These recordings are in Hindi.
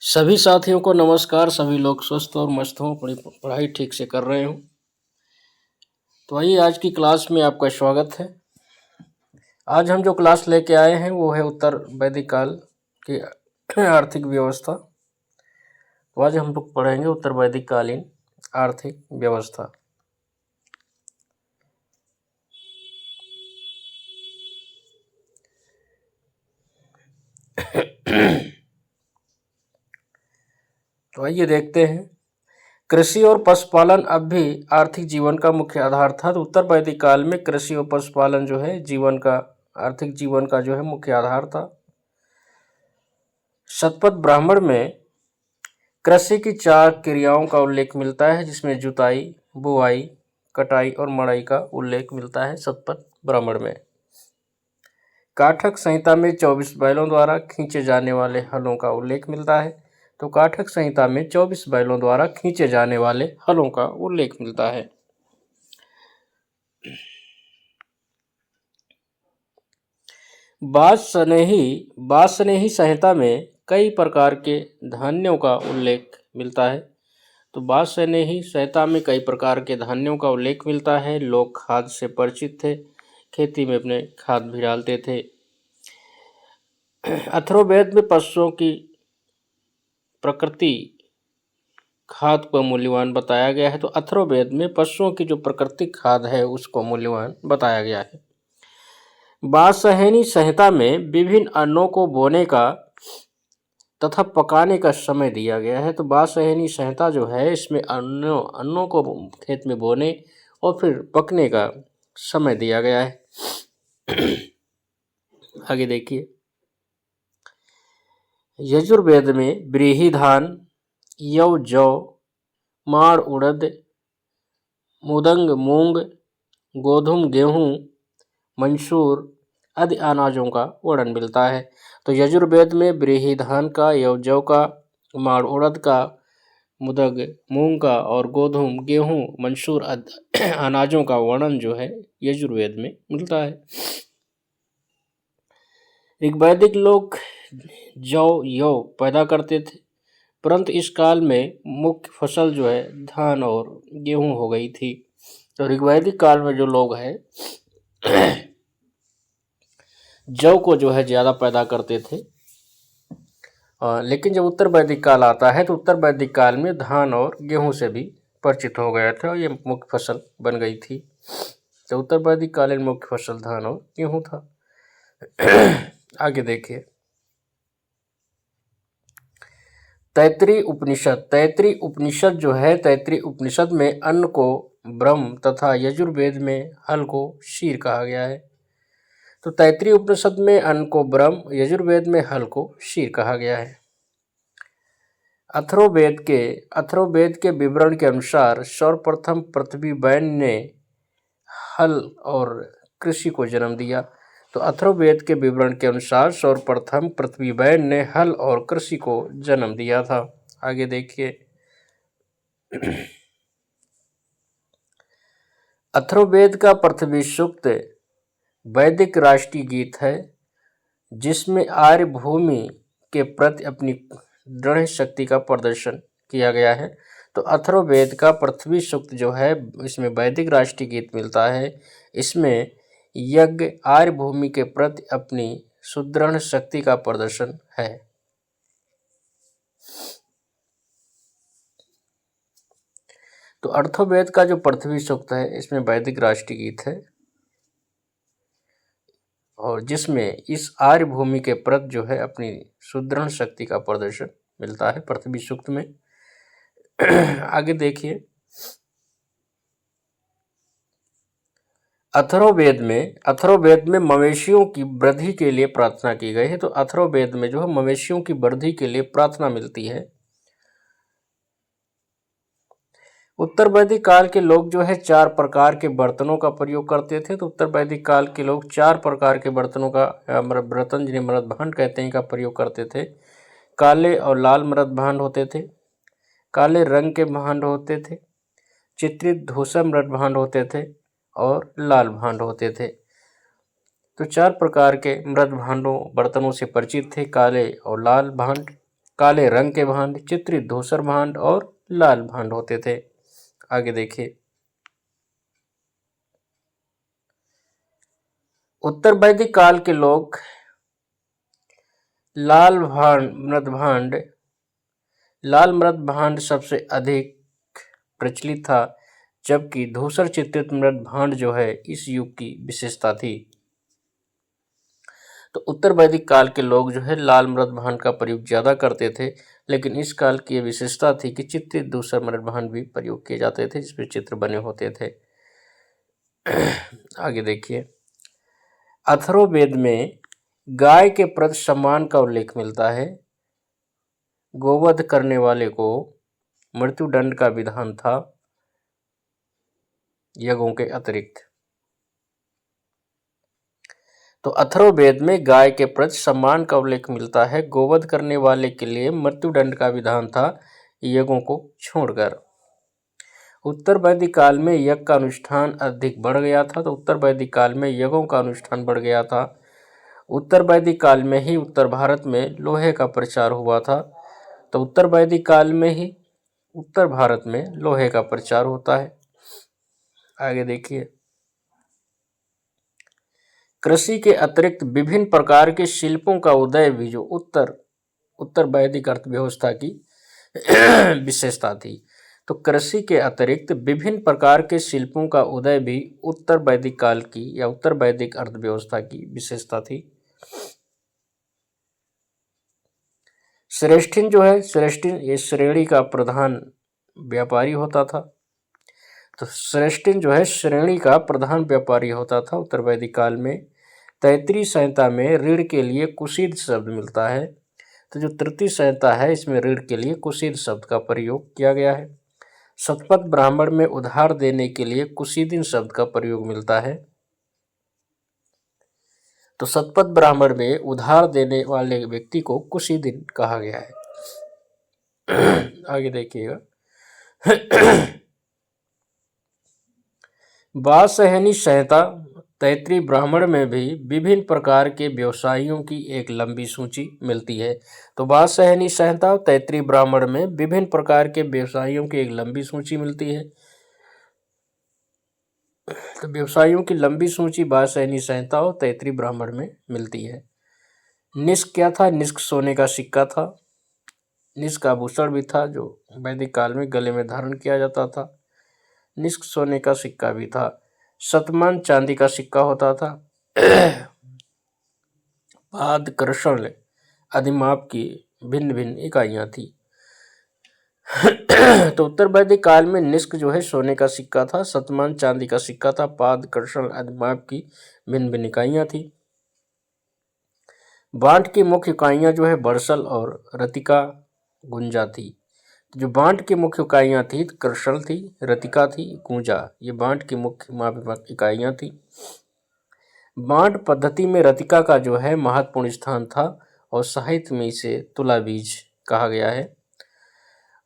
सभी साथियों को नमस्कार। सभी लोग स्वस्थ और मस्त हों, अपनी पढ़ाई ठीक से कर रहे हों। तो आइए, आज की क्लास में आपका स्वागत है। आज हम जो क्लास लेके आए हैं वो है उत्तर वैदिक काल की आर्थिक व्यवस्था। तो आज हम लोग पढ़ेंगे उत्तर वैदिक कालीन आर्थिक व्यवस्था। तो आइए देखते हैं। कृषि और पशुपालन अब भी आर्थिक जीवन का मुख्य आधार था। तो उत्तर वैदिक काल में कृषि और पशुपालन जो है जीवन का, आर्थिक जीवन का जो है मुख्य आधार था। शतपथ ब्राह्मण में कृषि की 4 क्रियाओं का उल्लेख मिलता है, जिसमें जुताई, बुआई, कटाई और मड़ाई का उल्लेख मिलता है शतपथ ब्राह्मण में। काठक संहिता में 24 बैलों द्वारा खींचे जाने वाले हलों का उल्लेख मिलता है। तो काठक संहिता में 24 बैलों द्वारा खींचे जाने वाले हलों का उल्लेख मिलता है। बासनेही संहिता में कई प्रकार के धान्यों का उल्लेख मिलता है। तो बासनेही संहिता में कई प्रकार के धान्यों का उल्लेख मिलता है। लोग खाद से परिचित थे, खेती में अपने खाद भी डालते थे। अथर्ववेद में पशुओं की प्रकृति खाद को मूल्यवान बताया गया है। तो अथर्ववेद में पशुओं की जो प्राकृतिक खाद है उसको मूल्यवान बताया गया है। बासहेनी संहिता में विभिन्न अन्नों को बोने का तथा पकाने का समय दिया गया है। तो बासहेनी संहिता जो है इसमें अन्नों को खेत में बोने और फिर पकने का समय दिया गया है। आगे देखिए, यजुर्वेद में व्रीहि धान, यव जौ, माड़ उड़द, मुदंग मूंग, गोधूम गेहूँ, मंसूर आदि अनाजों का वर्णन मिलता है। तो यजुर्वेद में व्रीहि धान का, यव जौ का, माड़ उड़द का, मुदंग मूंग का और गोधूम गेहूँ मंसूर अनाजों का वर्णन जो है यजुर्वेद में मिलता है। ऋग्वैदिक लोग जौ यव पैदा करते थे, परंतु इस काल में मुख्य फसल जो है धान और गेहूं हो गई थी। तो ऋग्वैदिक काल में जो लोग हैं जौ को जो है ज़्यादा पैदा करते थे। लेकिन जब उत्तर वैदिक काल आता है तो उत्तर वैदिक काल में धान और गेहूं से भी परिचित हो गया था और ये मुख्य फसल बन गई थी। तो उत्तर वैदिक कालीन मुख्य फसल धान और गेहूं था। आगे देखिए, तैत्रीय उपनिषद जो है, तैत्रीय उपनिषद में अन्न को ब्रह्म तथा यजुर्वेद में हल को शीर कहा गया है। तो तैत्रीय उपनिषद में अन्न को ब्रह्म, यजुर्वेद में हल को शीर कहा गया है। अथर्ववेद के विवरण के अनुसार सर्वप्रथम पृथ्वी बैन ने हल और कृषि को जन्म दिया। तो अथर्ववेद के विवरण के अनुसार सर्वप्रथम पृथ्वी बैन ने हल और कृषि को जन्म दिया था। आगे देखिए, अथर्ववेद का पृथ्वी सूक्त वैदिक राष्ट्रीय गीत है, जिसमें आर्य भूमि के प्रति अपनी दृढ़ शक्ति का प्रदर्शन किया गया है। तो अथर्ववेद का पृथ्वी सूक्त जो है इसमें वैदिक राष्ट्रीय गीत मिलता है। इसमें यज्ञ आर्य भूमि के प्रति अपनी सुदृढ़ शक्ति का प्रदर्शन है। तो अथर्ववेद का जो पृथ्वी सूक्त है इसमें वैदिक राष्ट्रीय गीत है और जिसमें इस आर्य भूमि के प्रति जो है अपनी सुदृढ़ शक्ति का प्रदर्शन मिलता है पृथ्वी सूक्त में। आगे देखिए, अथर्ववेद में मवेशियों की वृद्धि के लिए प्रार्थना की गई है। तो अथर्ववेद में जो है मवेशियों की वृद्धि के लिए प्रार्थना मिलती है। उत्तर वैदिक काल के लोग जो है 4 प्रकार के बर्तनों का प्रयोग करते थे। तो उत्तर वैदिक काल के लोग 4 प्रकार के बर्तनों का, बर्तन जिन्हें मृत भांड कहते हैं, का प्रयोग करते थे। काले और लाल मृत भांड होते थे, काले रंग के भांड होते थे, चित्रित धूसर मृत भांड होते थे और लाल भांड होते थे। तो 4 प्रकार के मृत भांडों बर्तनों से परिचित थे, काले और लाल भांड, काले रंग के भांड, चित्रित धूसर भांड और लाल भांड होते थे। आगे देखिए, उत्तर वैदिक काल के लोग लाल मृद भांड सबसे अधिक प्रचलित था, जबकि धूसर चित्रित मृद भांड जो है इस युग की विशेषता थी। तो उत्तर वैदिक काल के लोग जो है लाल मृद भांड का प्रयोग ज्यादा करते थे, लेकिन इस काल की विशेषता थी कि चित्रित धूसर मृद भांड भी प्रयोग किए जाते थे, जिसमें चित्र बने होते थे। आगे देखिए, अथर्ववेद में गाय के प्रति सम्मान का उल्लेख मिलता है। गोवध करने वाले को मृत्युदंड का विधान था यज्ञों के अतिरिक्त। तो अथर्ववेद में गाय के प्रति सम्मान का उल्लेख मिलता है। गोवध करने वाले के लिए मृत्युदंड का विधान था यज्ञों को छोड़कर। उत्तर वैदिक काल में यज्ञ का अनुष्ठान अधिक बढ़ गया था, तो उत्तर वैदिक काल में यज्ञों का अनुष्ठान बढ़ गया था। उत्तर वैदिक काल में ही उत्तर भारत में लोहे का प्रचार हुआ था, तो उत्तर वैदिक काल में ही उत्तर भारत में लोहे का प्रचार होता है। आगे देखिए, कृषि के अतिरिक्त विभिन्न प्रकार के शिल्पों का उदय भी जो उत्तर वैदिक अर्थव्यवस्था की विशेषता थी। तो कृषि के अतिरिक्त विभिन्न प्रकार के शिल्पों का उदय भी उत्तर वैदिक काल की या उत्तर वैदिक अर्थव्यवस्था की विशेषता थी। श्रेष्ठिन जो है, श्रेष्ठिन ये श्रेणी का प्रधान व्यापारी होता था। तो श्रेष्ठिन जो है श्रेणी का प्रधान व्यापारी होता था उत्तर वैदिक काल में। तैतृय संहिता में ऋण के लिए कुशीद शब्द मिलता है। तो जो तृतीय संहिता है इसमें ऋण के लिए कुशीद शब्द का प्रयोग किया गया है। शतपथ ब्राह्मण में उधार देने के लिए कुशीदिन शब्द का प्रयोग मिलता है। तो शतपथ ब्राह्मण में उधार देने वाले व्यक्ति को कुशीदिन कहा गया है। आगे देखिएगा, वात्स्यायनी संहिता तैतृय ब्राह्मण में भी विभिन्न प्रकार के व्यवसायियों की एक लंबी सूची मिलती है। तो वात्स्यायनी संहिता और तैतृय ब्राह्मण में विभिन्न प्रकार के व्यवसायियों की एक लंबी सूची मिलती है। तो व्यवसायियों की लंबी सूची वात्स्यायनी संहिता और तैतृय ब्राह्मण में मिलती है। निष्क क्या था? निष्क सोने का सिक्का था। निष्क आभूषण भी था जो वैदिक काल में गले में धारण किया जाता था। निष्क सोने का सिक्का भी था। शतमान चांदी का सिक्का होता था। पाद कृषण अधिमाप की भिन्न भिन्न इकाइयां थी। तो उत्तर वैदिक काल में निष्क जो है सोने का सिक्का था, शतमान चांदी का सिक्का था, पाद कृषण अधिमाप की भिन्न भिन्न इकाइयां थी। बांट की मुख्य इकाइयां जो है बरसल और रतिका गुंजा थी। जो बांट की मुख्य इकाइयां थी कृषण थी, रतिका थी, गुंजा, ये बांट की मुख्य मापक इकाइयां थी। बांट पद्धति में रतिका का जो है महत्वपूर्ण स्थान था और साहित्य में इसे तुला बीज कहा गया है।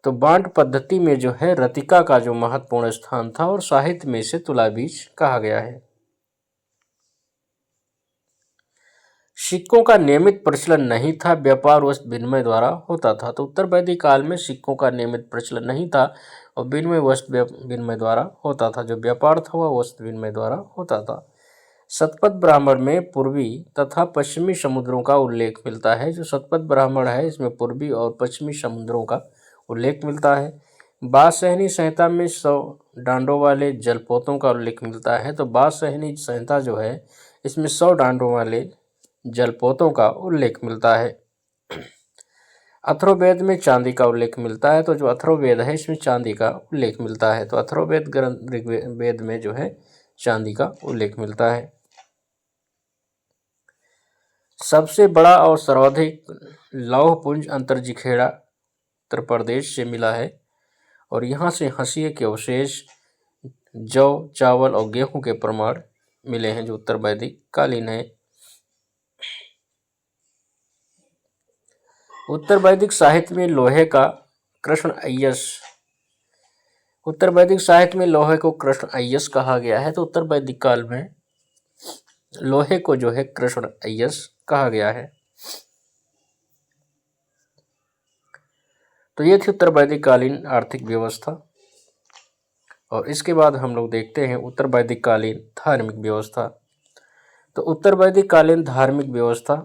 तो बांट पद्धति में जो है रतिका का जो महत्वपूर्ण स्थान था और साहित्य में इसे तुला बीज कहा गया है। सिक्कों का नियमित प्रचलन नहीं था, व्यापार वस्तु विनिमय द्वारा होता था। तो उत्तर वैदिक काल में सिक्कों का नियमित प्रचलन नहीं था और विनिमय वस्तु विनिमय द्वारा होता था। जो व्यापार था वह वस्तु विनिमय द्वारा होता था। शतपथ ब्राह्मण में पूर्वी तथा पश्चिमी समुद्रों का उल्लेख मिलता है। जो शतपथ ब्राह्मण है इसमें पूर्वी और पश्चिमी समुद्रों का उल्लेख मिलता है। वात्स्यायनी संहिता में 100 डांडों वाले जलपोतों का उल्लेख मिलता है। तो वात्स्यायनी संहिता जो है इसमें 100 डांडों वाले जलपोतों का उल्लेख मिलता है। अथर्ववेद में चांदी का उल्लेख मिलता है। तो जो अथर्ववेद है इसमें चांदी का उल्लेख मिलता है। तो अथर्ववेद ग्रंथ ऋग्वेद में जो है चांदी का उल्लेख मिलता है। सबसे बड़ा और सर्वाधिक लौह पुंज अंतर्जिखेड़ा उत्तर प्रदेश से मिला है और यहाँ से हंसिये के अवशेष, जौ, चावल और गेहूं के प्रमाण मिले हैं जो उत्तर वैदिक कालीन है। उत्तर वैदिक साहित्य में लोहे का कृष्ण अय्यस, उत्तर वैदिक साहित्य में लोहे को कृष्ण अय्यस कहा गया है। तो उत्तर वैदिक काल में लोहे को जो है कृष्ण अय्यस कहा गया है। तो ये थी उत्तर वैदिक कालीन आर्थिक व्यवस्था। और इसके बाद हम लोग देखते हैं उत्तर वैदिक कालीन धार्मिक व्यवस्था। तो उत्तर वैदिक कालीन धार्मिक व्यवस्था,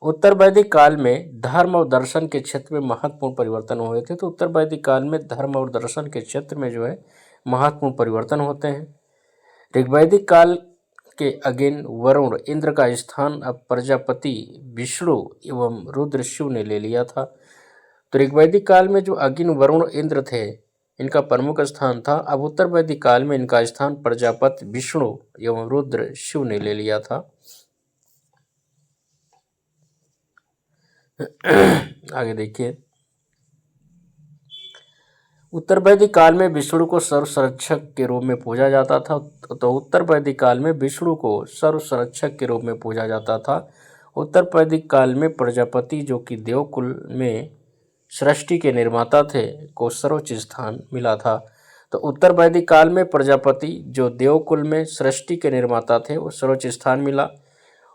उत्तर वैदिक काल में धर्म और दर्शन के क्षेत्र में महत्वपूर्ण परिवर्तन हुए थे। तो उत्तर वैदिक काल में धर्म और दर्शन के क्षेत्र में जो है महत्वपूर्ण परिवर्तन होते हैं। ऋग्वैदिक काल के अगेन वरुण इंद्र का स्थान अब प्रजापति विष्णु एवं रुद्र शिव ने ले लिया था। तो ऋग्वैदिक काल में जो अगिन वरुण इंद्र थे इनका प्रमुख स्थान था। अब उत्तर वैदिक काल में इनका स्थान प्रजापति विष्णु एवं रुद्र शिव ने ले लिया था। आगे देखिए, उत्तर वैदिक काल में विष्णु को सर्व संरक्षक के रूप में पूजा जाता था। तो उत्तर वैदिक काल में विष्णु को सर्व संरक्षक के रूप में पूजा जाता था। उत्तर वैदिक काल में प्रजापति जो कि देवकुल में सृष्टि के निर्माता थे को सर्वोच्च स्थान मिला था। तो उत्तर वैदिक काल में प्रजापति जो देवकुल में सृष्टि के निर्माता थे वो सर्वोच्च स्थान मिला।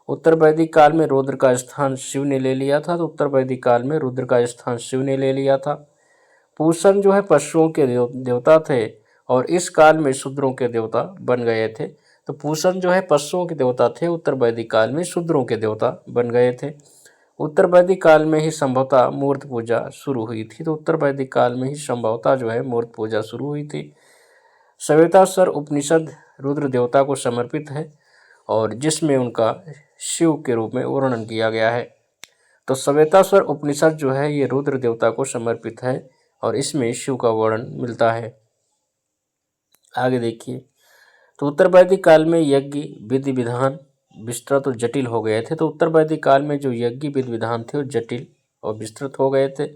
उत्तर वैदिक काल में रुद्र का स्थान शिव ने ले लिया था। तो उत्तर वैदिक काल में रुद्र का स्थान शिव ने ले लिया था। पूषण जो है पशुओं के देवता थे और इस काल में शूद्रों के देवता बन गए थे। तो पूषण जो है पशुओं के देवता थे, उत्तर वैदिक काल में शूद्रों के देवता बन गए थे। उत्तर वैदिक काल में ही संभवतः मूर्ति पूजा शुरू हुई थी। तो उत्तर वैदिक काल में ही संभवतः जो है मूर्ति पूजा शुरू हुई थी। श्वेताश्वर उपनिषद रुद्र देवता को समर्पित है और जिसमें उनका शिव के रूप में वर्णन किया गया है। तो श्वेताश्वर उपनिषद जो है ये रुद्र देवता को समर्पित है और इसमें शिव का वर्णन मिलता है। आगे देखिए, तो उत्तर वैदिक काल में यज्ञ विधि विधान विस्तृत और जटिल हो गए थे। तो उत्तर वैदिक काल में जो यज्ञ विधि विधान थे वो जटिल और विस्तृत हो गए थे।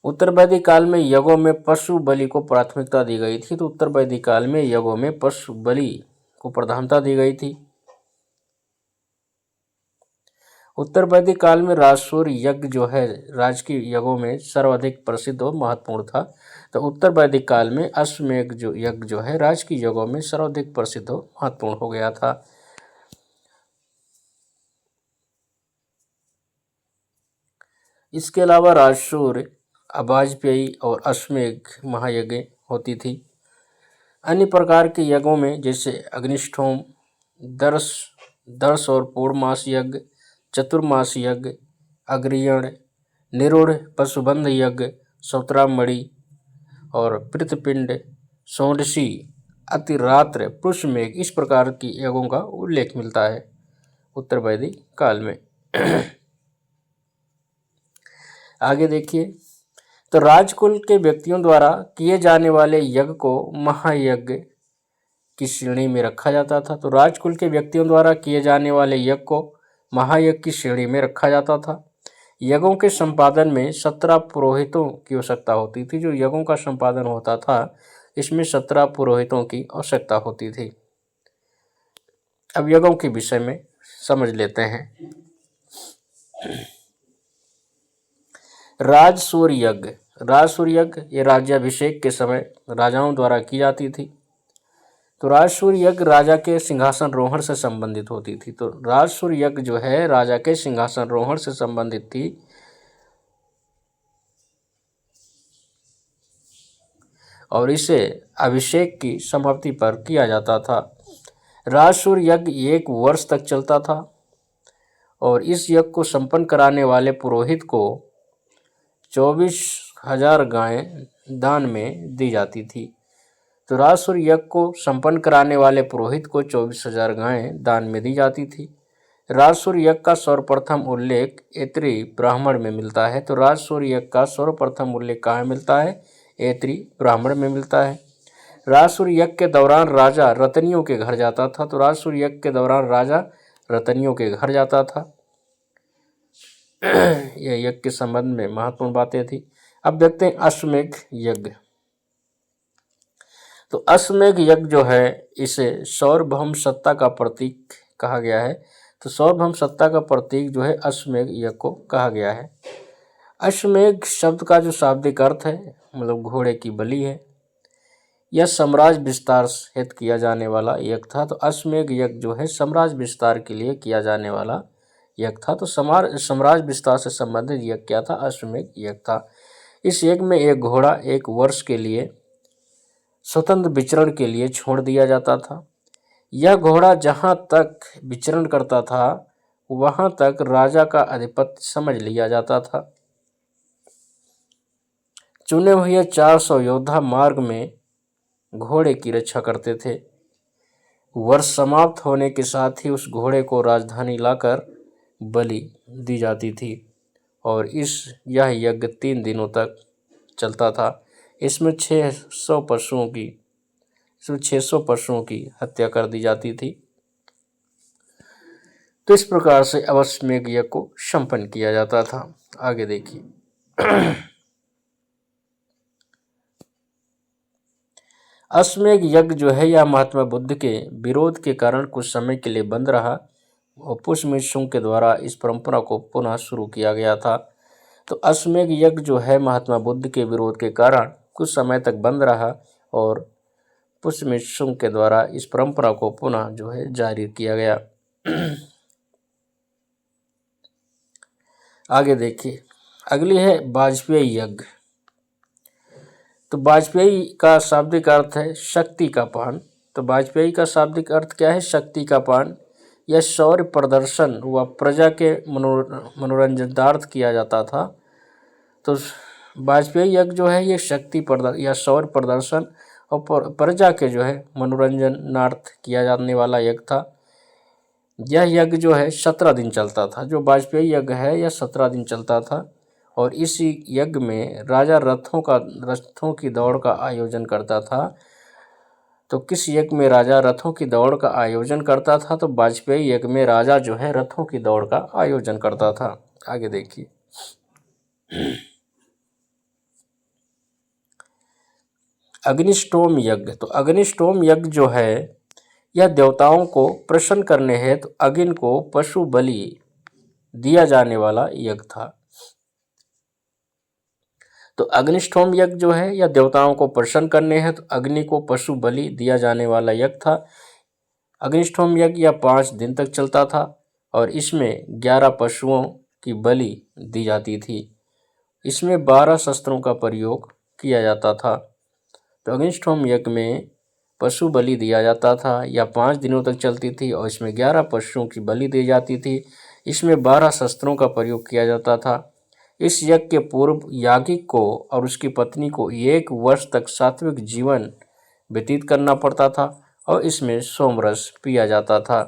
उत्तर वैदिक काल में यज्ञों में पशु बलि को प्राथमिकता दी गई थी। तो उत्तर वैदिक काल में यज्ञों में पशु बलि को प्रधानता दी गई थी। उत्तर वैदिक काल में राजसूय यज्ञ जो है राजकीय यज्ञों में सर्वाधिक प्रसिद्ध और महत्वपूर्ण था। तो उत्तर वैदिक काल में अश्वमेध जो यज्ञ जो है राजकीय यज्ञों में सर्वाधिक प्रसिद्ध और महत्वपूर्ण हो गया था। इसके अलावा राजसूय, अवाजपेयी और अश्वमेध महायज्ञ होती थी। अन्य प्रकार के यज्ञों में जैसे अग्निष्ठोम, दर्श और पूर्णमास यज्ञ, चतुर्मास यज्ञ, अग्रियण, निरूढ़, पशुबंध यज्ञ, सौत्रामणि और पृथपिंड, षोडशी, अतिरात्र, पुष्यमेघ इस प्रकार की यज्ञों का उल्लेख मिलता है उत्तर वैदिक काल में। आगे देखिए, तो राजकुल के व्यक्तियों द्वारा किए जाने वाले यज्ञ को महायज्ञ की श्रेणी में रखा जाता था। तो राजकुल के व्यक्तियों द्वारा किए जाने वाले यज्ञ को महायज्ञ की श्रेणी में रखा जाता था। यज्ञों के संपादन में 17 पुरोहितों की आवश्यकता होती थी। जो यज्ञों का संपादन होता था इसमें 17 पुरोहितों की आवश्यकता होती थी। अब यज्ञों के विषय में समझ लेते हैं। राजसूय यज्ञ, राजसूय यज्ञ ये राज्याभिषेक के समय राजाओं द्वारा की जाती थी। तो राजसूय यज्ञ राजा के सिंहासन रोहण से संबंधित होती थी। तो राजसूय यज्ञ जो है राजा के सिंहासन रोहण से संबंधित थी। और इसे अभिषेक की समाप्ति पर किया जाता था। राजसूय यज्ञ 1 वर्ष तक चलता था और इस यज्ञ को संपन्न कराने वाले पुरोहित को 24,000 गायें दान में दी जाती थी। तो राजसूय यज्ञ को संपन्न कराने वाले पुरोहित को 24,000 गायें दान में दी जाती थी। राजसूय यज्ञ का सर्वप्रथम उल्लेख ऐत्री ब्राह्मण में मिलता है। तो राजसूय यज्ञ का सर्वप्रथम उल्लेख कहाँ मिलता है? ऐत्री ब्राह्मण में मिलता है। राजसूय यज्ञ के दौरान राजा रतनियों के घर जाता था। तो राजसूय यज्ञ के दौरान राजा रतनियों के घर जाता था। यह यज्ञ के संबंध में महत्वपूर्ण बातें थी। अब देखते हैं अश्वमेध यज्ञ। तो अश्वमेध यज्ञ जो है इसे सार्वभौम सत्ता का प्रतीक कहा गया है। तो सार्वभौम सत्ता का प्रतीक जो है अश्वमेध यज्ञ को कहा गया है। अश्वमेध शब्द का जो शाब्दिक अर्थ है मतलब घोड़े की बलि है। यह साम्राज्य विस्तार हेतु किया जाने वाला यज्ञ था। तो अश्वमेध यज्ञ जो है साम्राज्य विस्तार के लिए किया जाने वाला यज्ञ था। तो साम्राज्य विस्तार से संबंधित यज्ञ क्या था? अश्वमेध यज्ञ था। इस यज्ञ में एक घोड़ा 1 वर्ष के लिए स्वतंत्र विचरण के लिए छोड़ दिया जाता था। यह घोड़ा जहाँ तक विचरण करता था वहाँ तक राजा का आधिपत्य समझ लिया जाता था। चुने हुए 400 योद्धा मार्ग में घोड़े की रक्षा करते थे। वर्ष समाप्त होने के साथ ही उस घोड़े को राजधानी लाकर बलि दी जाती थी और यह यज्ञ 3 दिनों तक चलता था। इसमें 600 पशुओं की हत्या कर दी जाती थी। तो इस प्रकार से अश्वमेध यज्ञ को संपन्न किया जाता था। आगे देखिए अश्वमेध यज्ञ जो है यह महात्मा बुद्ध के विरोध के कारण कुछ समय के लिए बंद रहा और पुष्यमित्र शुंग के द्वारा इस परंपरा को पुनः शुरू किया गया था। तो अश्वमेध यज्ञ जो है महात्मा बुद्ध के विरोध के कारण कुछ समय तक बंद रहा और पुष्यमित्र शुंग के द्वारा इस परंपरा को पुनः जो है जारी किया गया। आगे देखिए अगली है वाजपेयी यज्ञ। तो वाजपेयी का शाब्दिक अर्थ है शक्ति का पान। तो वाजपेयी का शाब्दिक अर्थ क्या है? शक्ति का पान। यह शौर्य प्रदर्शन व प्रजा के मनोरंजनार्थ किया जाता था। तो वाजपेयी यज्ञ जो है ये शक्ति या शौर्य प्रदर्शन और प्रजा के जो है मनोरंजनार्थ किया जाने वाला यज्ञ था। यह यज्ञ जो है 17 दिन चलता था। जो वाजपेयी यज्ञ है यह 17 दिन चलता था और इस यज्ञ में राजा रथों की दौड़ का आयोजन करता था। तो किस यज्ञ में राजा रथों की दौड़ का आयोजन करता था? तो वाजपेयी यज्ञ में राजा जो है रथों की दौड़ का आयोजन करता था। आगे देखिए अग्निष्टोम यज्ञ। तो अग्निष्टोम यज्ञ जो है यह देवताओं को प्रसन्न करने हेतु अग्नि को पशु बलि दिया जाने वाला यज्ञ था। तो अग्निष्टोम यज्ञ जो है यह देवताओं को प्रसन्न करने हेतु अग्नि को पशु बलि दिया जाने वाला यज्ञ था। अग्निष्टोम यज्ञ यह 5 दिन तक चलता था और इसमें 11 पशुओं की बलि दी जाती थी। इसमें 12 शस्त्रों का प्रयोग किया जाता था। तो अग्निष्टोम यज्ञ में पशु बलि दिया जाता था। यह 5 दिनों तक चलती थी और इसमें 11 पशुओं की बलि दी जाती थी। इसमें 12 शस्त्रों का प्रयोग किया जाता था। इस यज्ञ के पूर्व यागिक को और उसकी पत्नी को 1 वर्ष तक सात्विक जीवन व्यतीत करना पड़ता था और इसमें सोमरस पिया जाता था।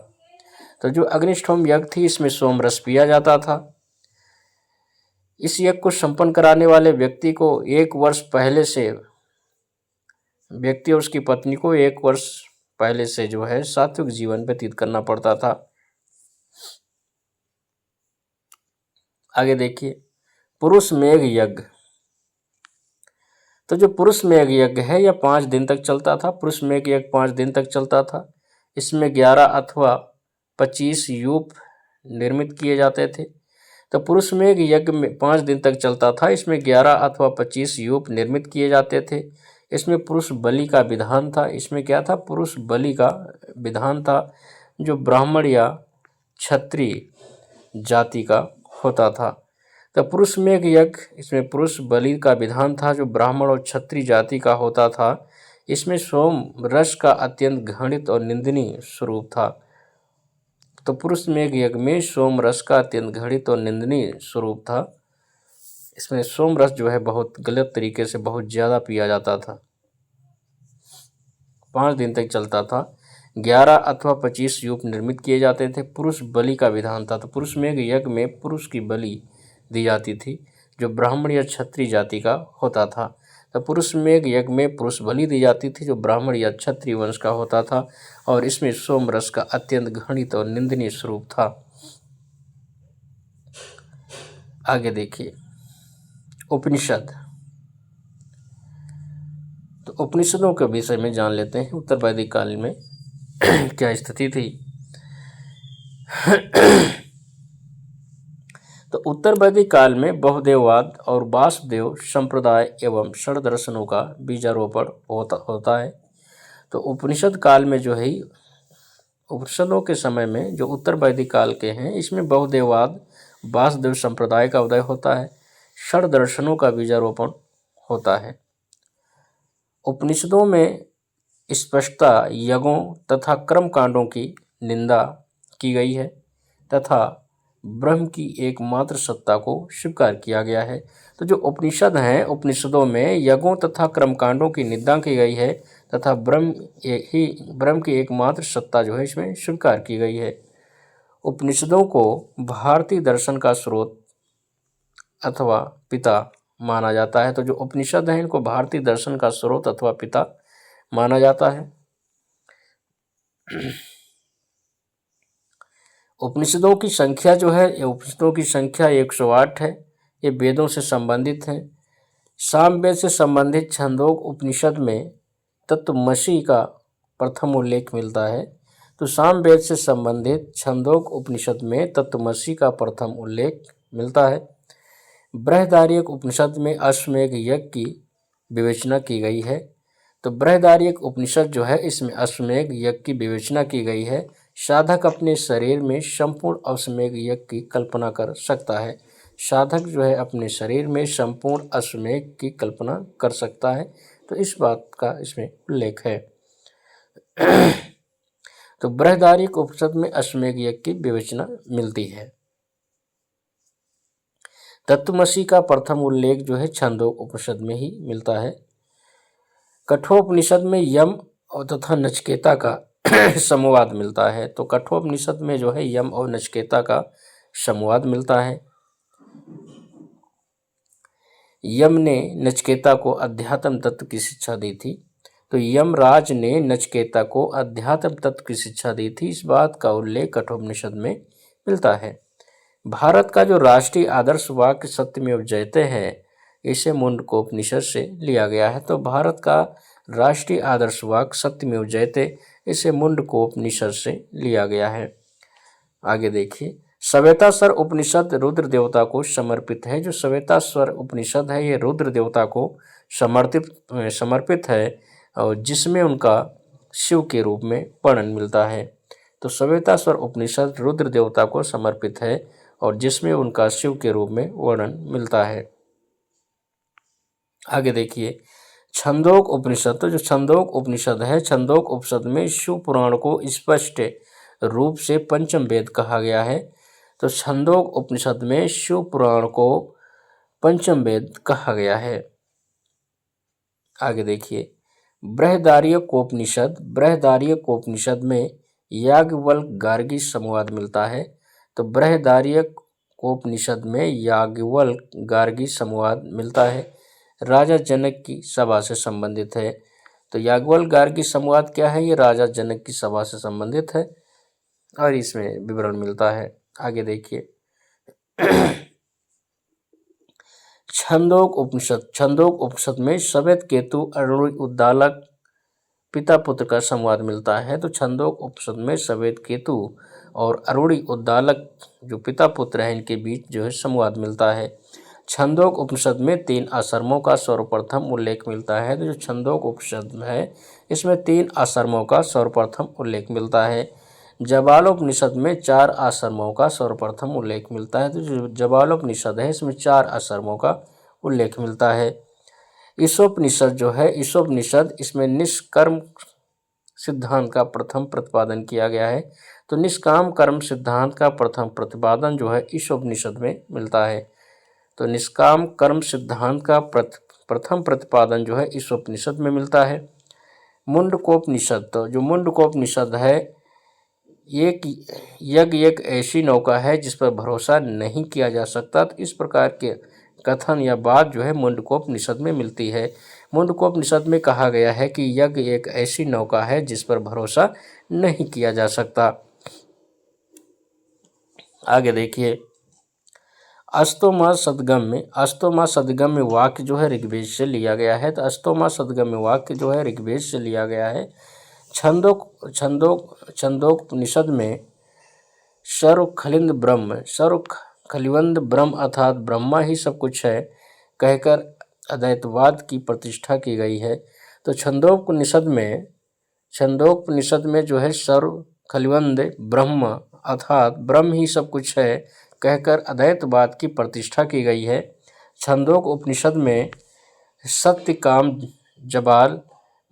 तो जो अग्निष्टोम यज्ञ थी इसमें सोमरस पिया जाता था। इस यज्ञ को संपन्न कराने वाले व्यक्ति को 1 वर्ष पहले से व्यक्ति और उसकी पत्नी को 1 वर्ष पहले से जो है सात्विक जीवन व्यतीत करना पड़ता था। आगे देखिए पुरुष मेघ यज्ञ। तो जो पुरुष मेघ यज्ञ है यह 5 दिन तक चलता था। पुरुष मेघ यज्ञ 5 दिन तक चलता था। इसमें 11 अथवा 25 यूप निर्मित किए जाते थे। तो पुरुष मेघ यज्ञ में 5 दिन तक चलता था। इसमें 11 अथवा 25 यूप निर्मित किए जाते थे। इसमें पुरुष बलि का विधान था। इसमें क्या था? पुरुष बलि का विधान था जो ब्राह्मण या क्षत्रिय जाति का होता था। तो पुरुष मेघ यज्ञ इसमें पुरुष बलि का विधान था जो ब्राह्मण और क्षत्रिय जाति का होता था। इसमें सोम रस का अत्यंत घृणित और निंदनीय स्वरूप था। तो पुरुष मेघ यज्ञ में सोम रस का अत्यंत घृणित और निंदनीय स्वरूप था। इसमें सोम रस जो है बहुत गलत तरीके से बहुत ज़्यादा पिया जाता था। 5 दिन तक चलता था। 11 अथवा 25 यूप निर्मित किए जाते थे। पुरुष बलि का विधान था। तो पुरुष मेघ यज्ञ में पुरुष की बलि दी जाती थी जो ब्राह्मण या क्षत्रिय जाति का होता था। तो पुरुष मेघ यज्ञ में पुरुष बलि दी जाती थी जो ब्राह्मण या क्षत्रिय वंश का होता था और इसमें सोम रस का अत्यंत घृणित और निंदनीय स्वरूप था। आगे देखिए उपनिषद। तो उपनिषदों के विषय में जान लेते हैं। उत्तर वैदिक काल में क्या स्थिति थी। तो उत्तर वैदिक काल में बहुदेववाद और वासुदेव संप्रदाय एवं षड दर्शनों का बीजारोपण होता है। तो उपनिषद काल में जो है उपनिषदों के समय में जो उत्तर वैदिक काल के हैं, इसमें बहुदेववाद, वासुदेव संप्रदाय का उदय होता है, षड दर्शनों का बीजारोपण होता है। उपनिषदों में स्पष्टता यज्ञों तथा कर्म कांडों की निंदा की गई है तथा ब्रह्म की एकमात्र सत्ता को स्वीकार किया गया है। तो जो उपनिषद हैं, उपनिषदों में यज्ञों तथा कर्मकांडों की निंदा की गई है तथा ब्रह्म की एकमात्र सत्ता जो है इसमें स्वीकार की गई है। उपनिषदों को भारतीय दर्शन का स्रोत अथवा पिता माना जाता है। तो जो उपनिषद हैं, इनको भारतीय दर्शन का स्रोत अथवा पिता माना जाता है। उपनिषदों की संख्या जो है, ये उपनिषदों की संख्या 108 है। ये वेदों से संबंधित हैं। सामवेद से संबंधित छंदोग उपनिषद में तत्वमसि का प्रथम उल्लेख मिलता है। तो सामवेद से संबंधित छंदोग उपनिषद में तत्वमसि का प्रथम उल्लेख मिलता है। बृहदारण्यक उपनिषद में अश्वमेध यज्ञ की विवेचना की गई है। तो बृहदारण्यक उपनिषद जो है, इसमें अश्वमेध यज्ञ की विवेचना की गई है। साधक अपने शरीर में संपूर्ण अश्वमेध यज्ञ की कल्पना कर सकता है। साधक जो है अपने शरीर में संपूर्ण अश्वमेध की कल्पना कर सकता है। तो इस बात का इसमें उल्लेख है। तो बृहदारण्यक उपनिषद में अश्वमेध यज्ञ की विवेचना मिलती है। तत्वमसि का प्रथम उल्लेख जो है छंदोग उपनिषद में ही मिलता है। कठोपनिषद में यम तथा नचिकेता का संवाद मिलता है। तो कठोपनिषद में जो है यम और नचिकेता का संवाद मिलता है। यम ने नचिकेता को अध्यात्म तत्व की शिक्षा दी थी। तो यमराज ने नचिकेता को अध्यात्म तत्व की शिक्षा दी थी। इस बात का उल्लेख कठोपनिषद में मिलता है। भारत का जो राष्ट्रीय आदर्श वाक्य सत्यमेव जयते है, इसे मुंडकोपनिषद से लिया गया है। तो भारत का राष्ट्रीय आदर्श वाक्य सत्यमेव जयते, इसे मुंडकोपनिषद से लिया गया है। आगे देखिए, श्वेतास्वर उपनिषद रुद्र देवता को समर्पित है। जो श्वेतास्वर उपनिषद है, ये रुद्र देवता को समर्पित है और जिसमें उनका शिव के रूप में वर्णन मिलता है। तो श्वेतास्वर उपनिषद रुद्र देवता को समर्पित है और जिसमें उनका शिव के रूप में वर्णन मिलता है। आगे देखिए, छंदोग उपनिषद। तो जो छंदोग उपनिषद है, छंदोग उपनिषद में शिव पुराण को स्पष्ट रूप से पंचम वेद कहा गया है। तो छंदोग उपनिषद में शिव पुराण को पंचम वेद कहा गया है। आगे देखिए, बृहदारण्यकोपनिषद। बृहदारण्यकोपनिषद में याज्ञवल्क्य गार्गी संवाद मिलता है। तो बृहदारण्यकोपनिषद में याज्ञवल्क्य गार्गी संवाद मिलता है, राजा जनक की सभा से संबंधित है। तो याज्ञवल्क्य गार्गी संवाद क्या है? ये राजा जनक की सभा से संबंधित है और इसमें विवरण मिलता है। आगे देखिए, छंदोग उपनिषद। छंदोग उपनिषद में श्वेत केतु अरुण उद्दालक पिता पुत्र का संवाद मिलता है। तो छंदोग उपनिषद में श्वेत केतु और अरुणी उद्दालक जो पिता पुत्र हैं, इनके बीच जो है संवाद मिलता है। छंदोग उपनिषद में 3 आश्रमों का सर्वप्रथम उल्लेख मिलता है। तो जो छंदोग उपनिषद है, इसमें 3 आश्रमों का सर्वप्रथम उल्लेख मिलता है। जबालोपनिषद में 4 आश्रमों का सर्वप्रथम उल्लेख मिलता है। तो जो जबालोपनिषद है, इसमें 4 आश्रमों का उल्लेख मिलता है। ईशोपनिषद जो है, ईशोपनिषद, इसमें निष्कर्म सिद्धांत का प्रथम प्रतिपादन किया गया है। तो निष्काम कर्म सिद्धांत का प्रथम प्रतिपादन जो है ईशोपनिषद में मिलता है। तो निष्काम कर्म सिद्धांत का प्रथम प्रतिपादन जो है ईशोपनिषद में मिलता है। मुंडकोपनिषद। तो जो मुंडकोपनिषद है, यज्ञ एक ऐसी नौका है जिस पर भरोसा नहीं किया जा सकता। तो इस प्रकार के कथन या बात जो है मुंडकोपनिषद में मिलती है। मुंडकोपनिषद में कहा गया है कि यज्ञ एक ऐसी नौका है जिस पर भरोसा नहीं किया जा सकता। आगे देखिए, अस्तोमा सदगम्य। अस्तोमा सदगम्य वाक्य जो है ऋग्वेद से लिया गया है। तो अस्तोमा सदगम्य वाक्य जो है ऋग्वेद से लिया गया है। छंदोपनिषद में सर्वखलिंद ब्रह्म, सर्वखलिवंद ब्रह्म अर्थात ब्रह्मा ही सब कुछ है कहकर अद्वैतवाद की प्रतिष्ठा की गई है। तो छंदोपनिषद में जो है खलिवंदे ब्रह्म अर्थात ब्रह्म ही सब कुछ है कहकर अद्वैतवाद की प्रतिष्ठा की गई है। छंदोग उपनिषद में सत्य काम जबाल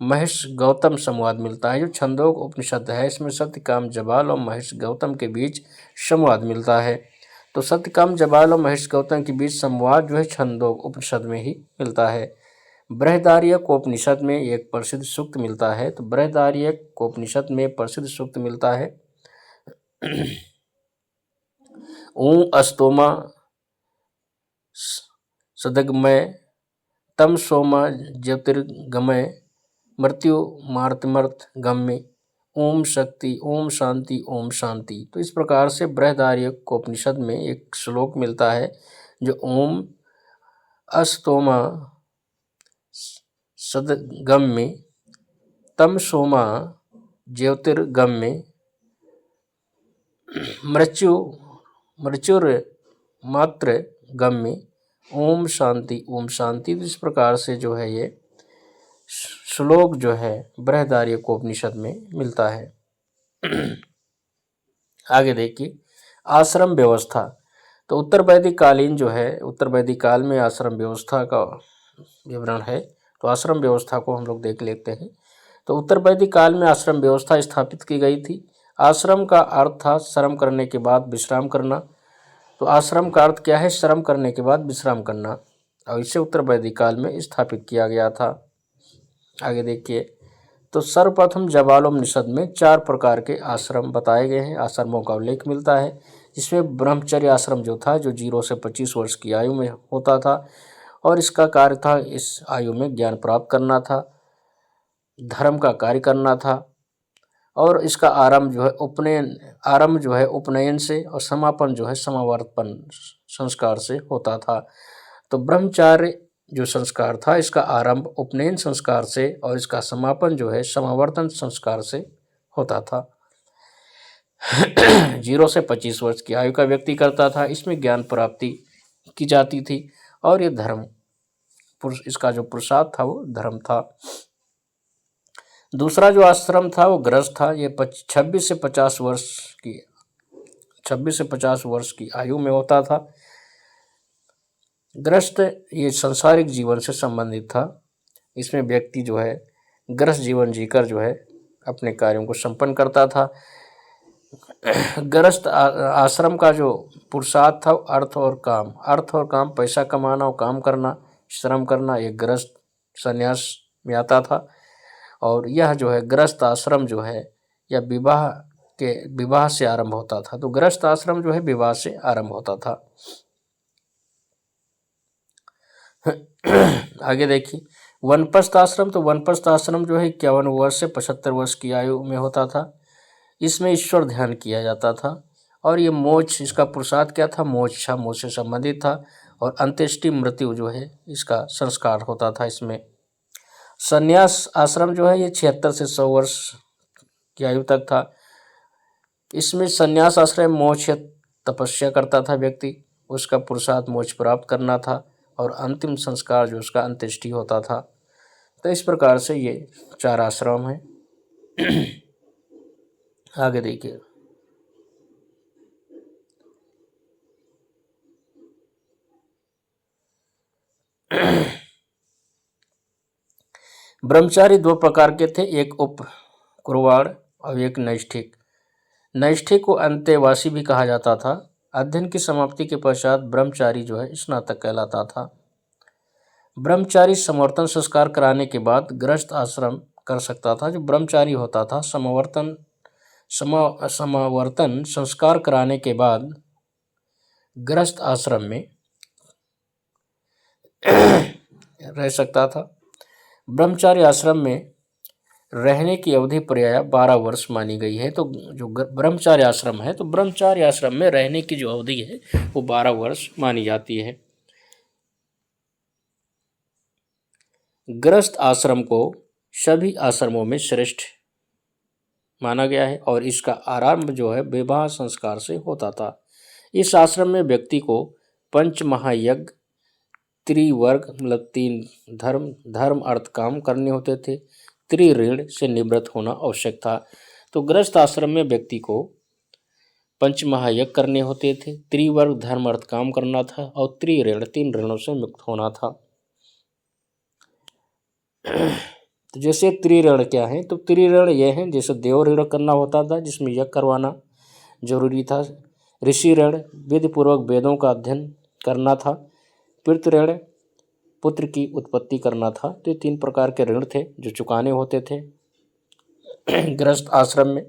महेश गौतम संवाद मिलता है। जो छंदोग उपनिषद है इसमें सत्य काम जबाल और महेश गौतम के बीच संवाद मिलता है। तो सत्यकाम जबाल और महेश गौतम के बीच संवाद जो है छंदोग उपनिषद में ही मिलता है। बृहदारण्यक उपनिषद में एक प्रसिद्ध सूक्त मिलता है। तो बृहदारण्यक उपनिषद में प्रसिद्ध सूक्त मिलता है ऊँ अस्तोमा सदगमय तम सोमा ज्योतिर्गमय मृत्यु मार्तमर्थ गम्य ओम शक्ति ओम शांति ओम शांति। तो इस प्रकार से बृहदारण्यक उपनिषद में एक श्लोक मिलता है जो ओम अस्तोमा सदगम्य तम सोमा ज्योतिर्गम्य मृत्युर मात्र गम्य ओम शांति ओम शांति। तो इस प्रकार से जो है ये श्लोक जो है बृहदारण्यक उपनिषद में मिलता है। आगे देखिए आश्रम व्यवस्था। तो उत्तर वैदिक कालीन जो है उत्तर वैदिक काल में आश्रम व्यवस्था का विवरण है। तो आश्रम व्यवस्था को हम लोग देख लेते हैं। तो उत्तर वैदिक काल में आश्रम व्यवस्था स्थापित की गई थी। आश्रम का अर्थ था श्रम करने के बाद विश्राम करना। तो आश्रम का अर्थ क्या है? श्रम करने के बाद विश्राम करना, और इसे उत्तर वैदिक काल में स्थापित किया गया था। आगे देखिए तो सर्वप्रथम जबालोपनिषद में 4 प्रकार के आश्रम बताए गए हैं। आश्रमों का उल्लेख मिलता है जिसमें ब्रह्मचर्य आश्रम जो था जो 0 से 25 वर्ष की आयु में होता था और इसका कार्य था इस आयु में ज्ञान प्राप्त करना था, धर्म का कार्य करना था, और इसका आरंभ जो है उपनयन से और समापन जो है समावर्तन संस्कार से होता था। तो ब्रह्मचार्य जो संस्कार था इसका आरंभ उपनयन संस्कार से और इसका समापन जो है समावर्तन संस्कार से होता था। 0 से 25 वर्ष की आयु का व्यक्ति करता था। इसमें ज्ञान प्राप्ति की जाती थी और ये धर्म इसका जो पुरुषार्थ था वो धर्म था। दूसरा जो आश्रम था वो गृहस्थ था। ये 26 से 50 वर्ष की आयु में होता था। गृहस्थ ये सांसारिक जीवन से संबंधित था। इसमें व्यक्ति जो है गृहस्थ जीवन जीकर जो है अपने कार्यों को संपन्न करता था। गृहस्थ आश्रम का जो पुरुषार्थ था अर्थ और काम, पैसा कमाना और काम करना, श्रम करना, ये गृहस्थ संन्यास में आता था। और यह जो है गृहस्थ आश्रम जो है यह विवाह से आरंभ होता था। तो गृहस्थ आश्रम जो है विवाह से आरंभ होता था। आगे देखिए वनप्रस्थ आश्रम। तो वनप्रस्थ आश्रम जो है 51 वर्ष से 75 वर्ष की आयु में होता था। इसमें ईश्वर ध्यान किया जाता था और ये मोक्ष, इसका पुरुषार्थ क्या था? मोक्ष से संबंधित था और अंत्येष्टि मृत्यु जो है इसका संस्कार होता था इसमें। संन्यास आश्रम जो है ये 76 से 100 वर्ष की आयु तक था। इसमें संन्यास आश्रम मोक्ष तपस्या करता था व्यक्ति, उसका पुरुषार्थ मोक्ष प्राप्त करना था और अंतिम संस्कार जो उसका अंत्येष्टि होता था। तो इस प्रकार से ये 4 आश्रम हैं। आगे देखिए ब्रह्मचारी 2 प्रकार के थे, एक उपकुरवाण और एक नैष्ठिक। नैष्ठिक को अंतेवासी भी कहा जाता था। अध्ययन की समाप्ति के पश्चात ब्रह्मचारी जो है स्नातक कहलाता था। ब्रह्मचारी समवर्तन संस्कार कराने के बाद गृहस्थ आश्रम कर सकता था। जो ब्रह्मचारी होता था समावर्तन संस्कार कराने के बाद गृहस्थ आश्रम में रह सकता था। ब्रह्मचारी आश्रम में रहने की अवधि प्रायः 12 वर्ष मानी गई है। तो जो ब्रह्मचारी आश्रम है तो ब्रह्मचारी आश्रम में रहने की जो अवधि है वो 12 वर्ष मानी जाती है। गृहस्थ आश्रम को सभी आश्रमों में श्रेष्ठ माना गया है और इसका आरंभ जो है विवाह संस्कार से होता था। इस आश्रम में व्यक्ति को पंच महायज्ञ, त्रिवर्ग मतलब 3 धर्म अर्थ काम करने होते थे। त्रिऋण से निवृत्त होना आवश्यक था। तो गृहस्थ आश्रम में व्यक्ति को पंच महायज्ञ करने होते थे, त्रिवर्ग धर्म अर्थ काम करना था और त्रिऋण 3 ऋणों से मुक्त होना था। तो जैसे त्रिऋण क्या है, तो त्रिऋण यह है जैसे देव ऋण करना होता था जिसमें यज्ञ करवाना जरूरी था, ऋषि ऋण विधि पूर्वक वेदों का अध्ययन करना था, पितृ ऋण पुत्र की उत्पत्ति करना था। तो ये 3 प्रकार के ऋण थे जो चुकाने होते थे गृहस्थ आश्रम में।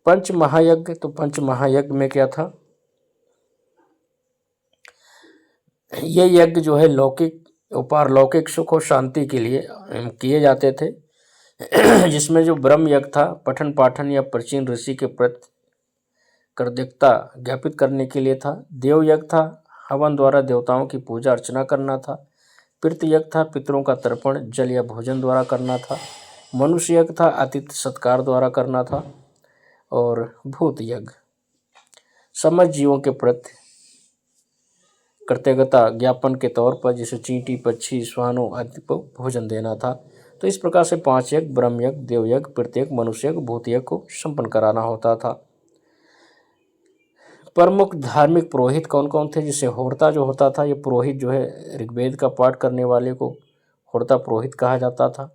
पंच महायज्ञ, तो पंच महायज्ञ में क्या था, ये यज्ञ जो है लौकिक पारलौकिक सुख और शांति के लिए किए जाते थे जिसमें जो ब्रह्म यज्ञ था पठन पाठन या प्राचीन ऋषि के प्रति कृतज्ञता ज्ञापित करने के लिए था, देव यज्ञ था हवन द्वारा देवताओं की पूजा अर्चना करना था, पितृ यज्ञ था पितरों का तर्पण जल या भोजन द्वारा करना था, मनुष्य यज्ञ था आतिथ्य सत्कार द्वारा करना था, और भूत यज्ञ समझ जीवों के प्रति कृतज्ञता ज्ञापन के तौर पर जैसे चींटी पक्षी श्वानों आदि को भोजन देना था। तो इस प्रकार से 5 यज्ञ ब्रह्म यज्ञ देव यज्ञ प्रत्येक मनुष्य यज्ञ भूत यज्ञ को संपन्न कराना होता था। प्रमुख धार्मिक पुरोहित कौन कौन थे, जैसे होर्ता जो होता था, ये पुरोहित जो है ऋग्वेद का पाठ करने वाले को होर्ता पुरोहित कहा जाता था।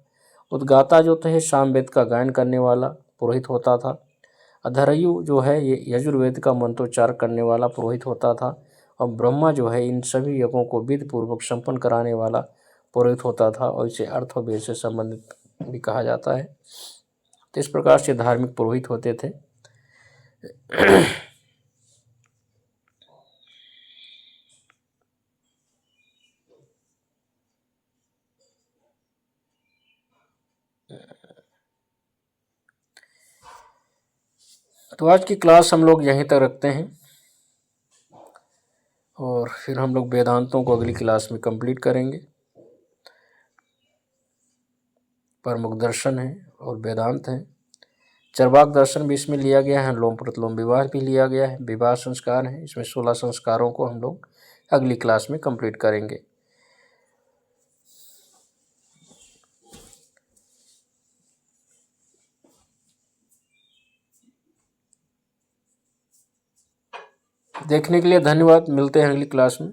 उद्गाता जो थे सामवेद का गायन करने वाला पुरोहित होता था। अधर्यु जो है ये यजुर्वेद का मंत्रोच्चार करने वाला पुरोहित होता था। और ब्रह्मा जो है इन सभी यज्ञों को विधि पूर्वक संपन्न कराने वाला पुरोहित होता था और इसे अर्थवेद से संबंधित भी कहा जाता है। तो इस प्रकार से धार्मिक पुरोहित होते थे। तो आज की क्लास हम लोग यहीं तक रखते हैं और फिर हम लोग वेदांतों को अगली क्लास में कंप्लीट करेंगे। प्रमुख दर्शन है और वेदांत है। चरवाक दर्शन भी इसमें लिया गया है, लोम प्रतिलोम विवाह भी लिया गया है, विवाह संस्कार है, इसमें 16 संस्कारों को हम लोग अगली क्लास में कंप्लीट करेंगे। देखने के लिए धन्यवाद, मिलते हैं अगली क्लास में।